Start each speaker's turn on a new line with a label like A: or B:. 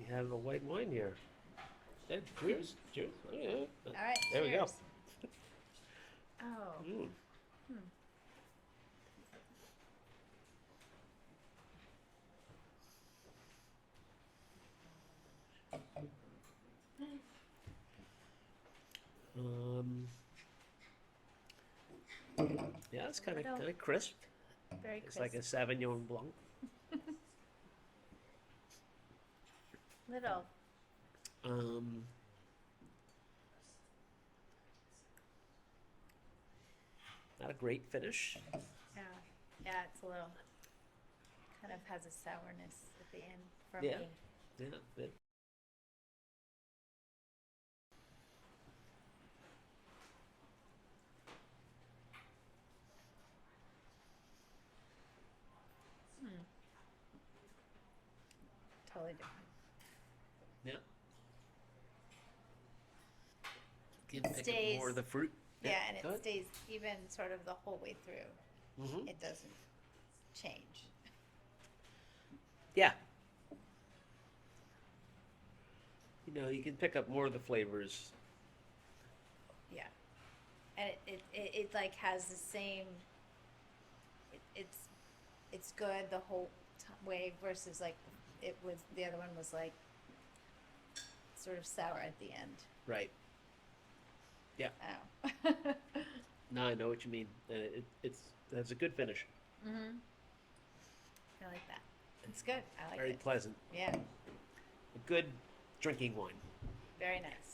A: have a white wine here. Hey, cheers. Cheers. Oh, yeah.
B: All right.
A: There we go.
B: cheers. Oh.
A: Mm.
B: Hmm.
A: Um, yeah, it's kind
B: Little.
A: of crisp.
B: Very
A: It's
B: crisp.
A: like a Sauvignon Blanc.
B: Little.
A: Um, not a great finish.
B: Yeah. Yeah, it's a little. Kind of has a sourness at the end for
A: Yeah.
B: me.
A: Yeah, it,
B: Hmm. Totally different.
A: yeah. You can
B: It
A: pick up
B: stays.
A: more of the fruit.
B: Yeah, and it
A: go ahead.
B: stays even sort of the whole way through.
A: Mm-hmm.
B: It doesn't change.
A: Yeah. You know, you can pick up more of the flavors.
B: Yeah. And it like has the same. It's good the whole way versus like it was the other one was like sort of sour at the end.
A: Right. Yeah.
B: Oh.
A: No, I know what you mean. It's a good finish.
B: Mhm. I like that. It's good. I like
A: Very
B: it.
A: pleasant.
B: Yeah.
A: A good drinking wine.
B: Very nice.